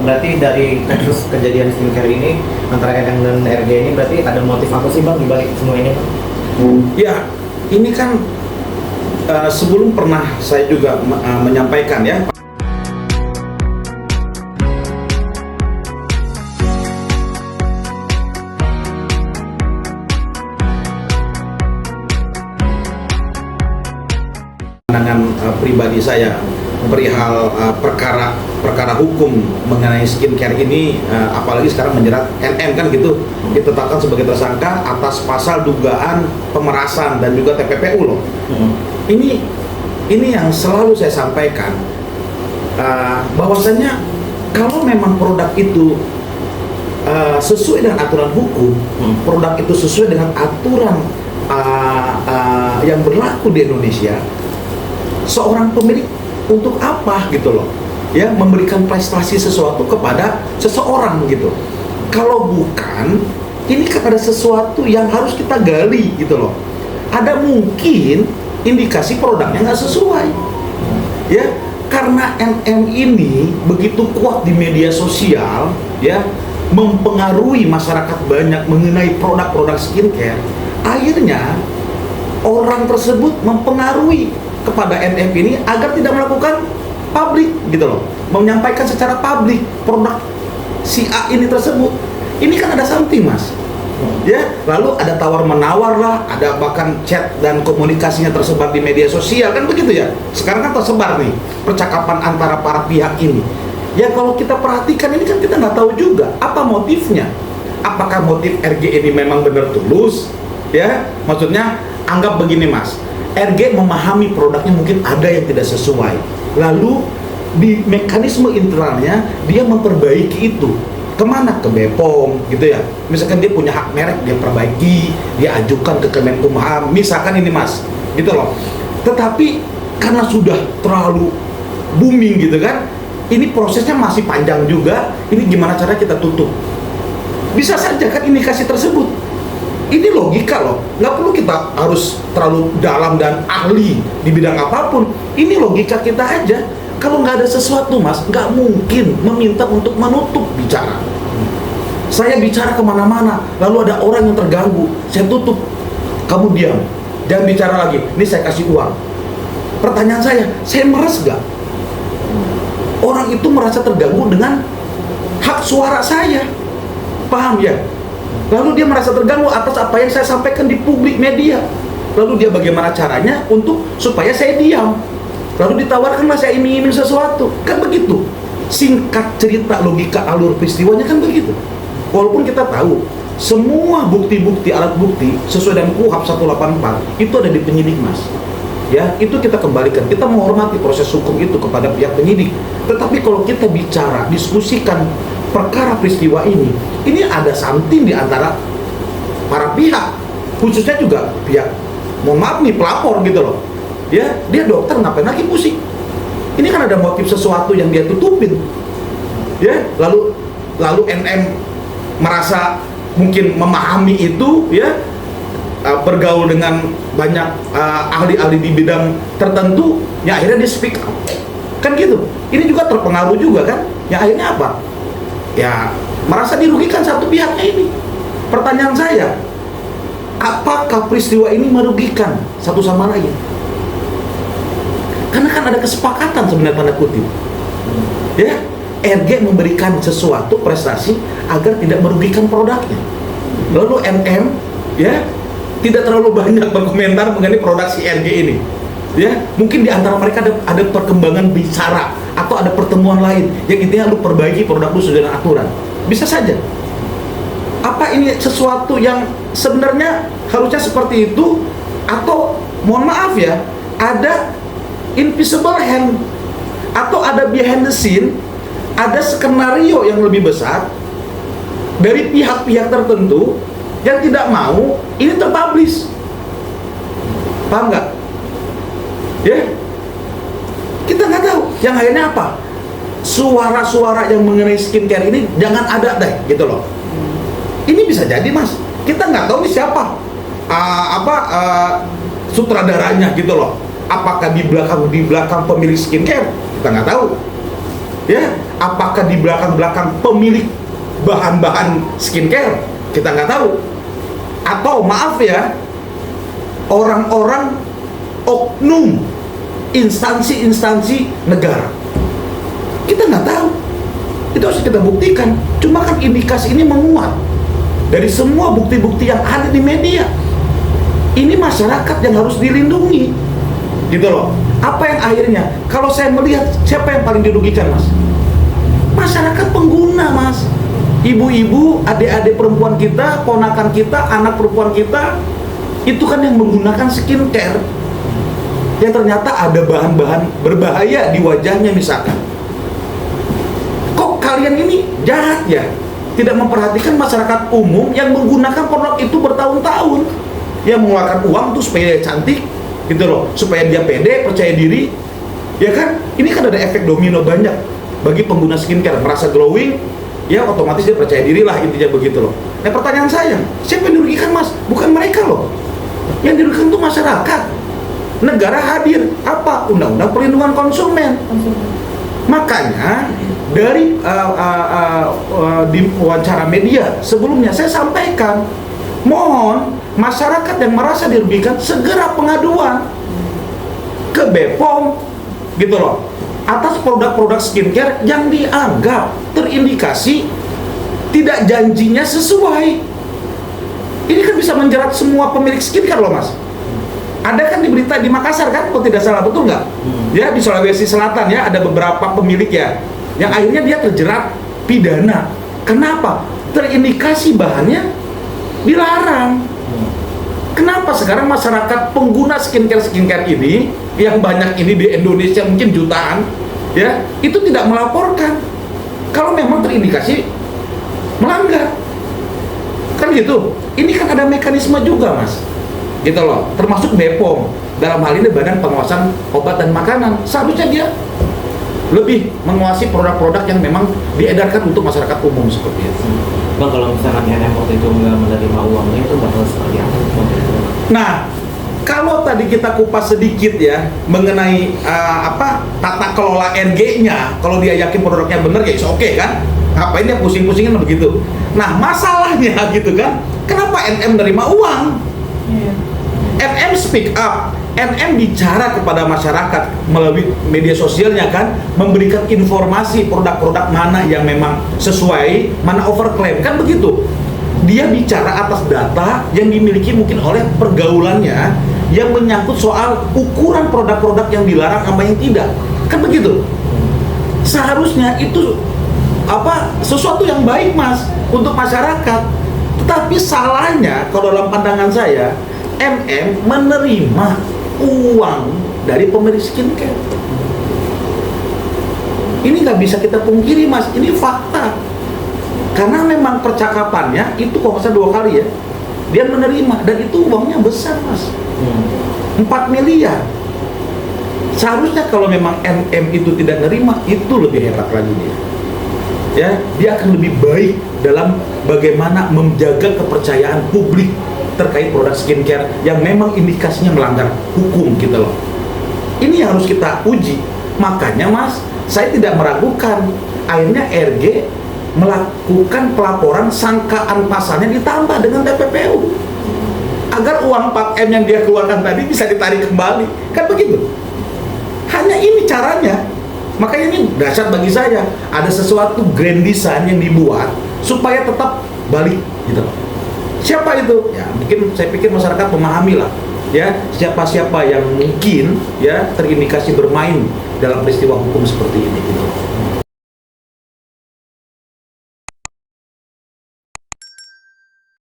berarti dari kasus kejadian skincare ini antara NM dan RG ini berarti ada motif apa sih Bang dibalik semua ini Bang? Ya, ini kan sebelum pernah saya juga menyampaikan ya. Pandangan pribadi saya perihal perkara hukum mengenai skincare ini, apalagi sekarang menjerat NM kan gitu, ditetapkan sebagai tersangka atas pasal dugaan pemerasan dan juga TPPU loh. Ini yang selalu saya sampaikan, bahwasannya kalau memang produk itu sesuai dengan aturan hukum, produk itu sesuai dengan aturan yang berlaku di Indonesia, seorang pemilik untuk apa gitu loh ya memberikan prestasi sesuatu kepada seseorang gitu. Kalau bukan, ini kan ada sesuatu yang harus kita gali gitu loh. Ada mungkin indikasi produknya nggak sesuai ya, karena NM ini begitu kuat di media sosial ya, mempengaruhi masyarakat banyak mengenai produk-produk skincare. Akhirnya orang tersebut mempengaruhi kepada NM ini agar tidak melakukan publik gitu loh, menyampaikan secara publik produk si A ini tersebut. Ini kan ada something mas ya, lalu ada tawar menawar lah, ada bahkan chat dan komunikasinya tersebar di media sosial kan begitu ya. Sekarang kan tersebar nih percakapan antara para pihak ini ya. Kalau kita perhatikan ini kan kita nggak tahu juga apa motifnya. Apakah motif RG ini memang benar tulus ya, maksudnya anggap begini mas, RG memahami produknya mungkin ada yang tidak sesuai, lalu di mekanisme internalnya dia memperbaiki itu. Kemana? Ke BPOM gitu ya. Misalkan dia punya hak merek, dia perbaiki, dia ajukan ke Kemenkumham, misalkan ini mas, gitu loh. Tetapi karena sudah terlalu booming gitu kan, ini prosesnya masih panjang juga. Ini gimana cara kita tutup? Bisa saja kan indikasi tersebut. Ini logika loh, nggak perlu kita harus terlalu dalam dan ahli di bidang apapun. Ini logika kita aja. Kalau nggak ada sesuatu mas, nggak mungkin meminta untuk menutup bicara. Saya bicara kemana-mana, lalu ada orang yang terganggu, saya tutup. Kamu diam, jangan bicara lagi. Ini saya kasih uang. Pertanyaan saya meres nggak? Orang itu merasa terganggu dengan hak suara saya, paham ya? Lalu dia merasa terganggu atas apa yang saya sampaikan di publik media. Lalu dia bagaimana caranya untuk supaya saya diam. Lalu ditawarkanlah saya iming-iming sesuatu. Kan begitu. Singkat cerita, logika alur peristiwanya kan begitu. Walaupun kita tahu semua bukti-bukti, alat bukti sesuai dengan KUHP 184 itu ada di penyidik mas. Ya, itu kita kembalikan. Kita menghormati proses hukum itu kepada pihak penyidik. Tetapi kalau kita bicara, diskusikan perkara peristiwa ini ada something di antara para pihak, khususnya juga pihak, mohon maaf nih, pelapor gitu loh ya. Dia dokter, ngapain lagi pusing? Ini kan ada motif sesuatu yang dia tutupin ya. Lalu NM merasa mungkin memahami itu ya, bergaul dengan banyak ahli-ahli di bidang tertentu ya, akhirnya dia speak up kan gitu. Ini juga terpengaruh juga kan ya, akhirnya apa ya, merasa dirugikan satu pihaknya ini. Pertanyaan saya, apakah peristiwa ini merugikan satu sama lain? Karena kan ada kesepakatan sebenarnya, tanda kutip ya, RG memberikan sesuatu prestasi agar tidak merugikan produknya. Lalu NM ya tidak terlalu banyak berkomentar mengenai produk si RG ini ya. Mungkin di antara mereka ada perkembangan bicara atau ada pertemuan lain yang intinya lu perbaiki produk lu sesuai dengan aturan. Bisa saja. Apa ini sesuatu yang sebenarnya harusnya seperti itu, atau mohon maaf ya, ada invisible hand atau ada behind the scene, ada skenario yang lebih besar dari pihak-pihak tertentu yang tidak mau ini terpublish. Paham nggak? Ya, kita nggak tahu. Yang akhirnya apa? Suara-suara yang mengenai skincare ini jangan ada deh, gitu loh. Ini bisa jadi mas, kita nggak tahu nih siapa sutradaranya gitu loh. Apakah di belakang pemilik skincare, kita nggak tahu Ya, apakah di belakang-belakang pemilik bahan-bahan skincare? Kita nggak tahu. Atau maaf ya, orang-orang oknum instansi-instansi negara. Kita nggak tahu. Itu harus kita buktikan. Cuma kan indikasi ini menguat dari semua bukti-bukti yang ada di media. Ini masyarakat yang harus dilindungi, gitu loh. Apa yang akhirnya, kalau saya melihat siapa yang paling dirugikan, Mas? Masyarakat pengguna, Mas. Ibu-ibu, adik-adik perempuan kita, ponakan kita, anak perempuan kita, itu kan yang menggunakan skincare yang ternyata ada bahan-bahan berbahaya di wajahnya misalkan. Kok kalian ini jahat ya? Tidak memperhatikan masyarakat umum yang menggunakan produk itu bertahun-tahun, yang mengeluarkan uang tuh supaya dia cantik, gitu loh, supaya dia pede, percaya diri, ya kan? Ini kan ada efek domino banyak bagi pengguna skincare, merasa glowing, ya otomatis dia percaya diri lah, intinya begitu loh. Nah pertanyaan saya, siapa yang dirugikan, Mas? Bukan mereka loh. Yang dirugikan itu masyarakat. Negara hadir, apa? Undang-undang Perlindungan Konsumen. Makanya dari di wawancara media sebelumnya saya sampaikan, mohon masyarakat yang merasa dirugikan segera pengaduan ke BPOM, gitu loh, atas produk-produk skincare yang dianggap terindikasi tidak janjinya sesuai. Ini kan bisa menjerat semua pemilik skincare loh, Mas. Ada kan di berita di Makassar kan, kalau tidak salah, betul nggak? Ya, di Sulawesi Selatan ya, ada beberapa pemilik ya, yang akhirnya dia terjerat pidana. Kenapa? Terindikasi bahannya dilarang. Kenapa sekarang masyarakat pengguna skincare ini, yang banyak ini di Indonesia mungkin jutaan, ya, itu tidak melaporkan kalau memang terindikasi melanggar. Kan gitu. Ini kan ada mekanisme juga, Mas, gitu loh, termasuk BPOM, dalam hal ini Badan Pengawasan Obat dan Makanan. Seharusnya dia lebih menguasai produk-produk yang memang diedarkan untuk masyarakat umum seperti itu. Bang, kalau misalkan NM waktu itu nggak menerima uangnya, itu bakal seperti apa? Nah, kalau tadi kita kupas sedikit ya mengenai tata kelola NG-nya, kalau dia yakin produknya benar ya oke kan? Ngapain dia pusing-pusingin begitu? Nah, masalahnya gitu kan, kenapa NM menerima uang? NM speak up, NM bicara kepada masyarakat melalui media sosialnya kan, memberikan informasi produk-produk mana yang memang sesuai, mana overclaim, kan begitu. Dia bicara atas data yang dimiliki mungkin oleh pergaulannya yang menyangkut soal ukuran produk-produk yang dilarang sama yang tidak, kan begitu. Seharusnya itu sesuatu yang baik, Mas, untuk masyarakat. Tetapi salahnya kalau dalam pandangan saya, MM menerima uang dari pemilik skincare. Ini nggak bisa kita pungkiri, Mas, ini fakta. Karena memang percakapannya itu kok bisa 2 kali ya, dia menerima, dan itu uangnya besar, Mas, 4 miliar. Seharusnya kalau memang MM itu tidak nerima, itu lebih hebat lagi dia. Ya, dia akan lebih baik dalam bagaimana menjaga kepercayaan publik terkait produk skincare yang memang indikasinya melanggar hukum, gitu loh. Ini yang harus kita uji. Makanya, Mas, saya tidak meragukan akhirnya RG melakukan pelaporan, sangkaan pasalnya ditambah dengan TPPU agar uang 4M yang dia keluarkan tadi bisa ditarik kembali, kan begitu. Hanya ini caranya. Makanya ini dahsyat bagi saya, ada sesuatu grand design yang dibuat supaya tetap balik, gitu. Siapa itu? Ya mungkin saya pikir masyarakat memahami lah, ya, siapa-siapa yang mungkin ya terindikasi bermain dalam peristiwa hukum seperti ini, gitu.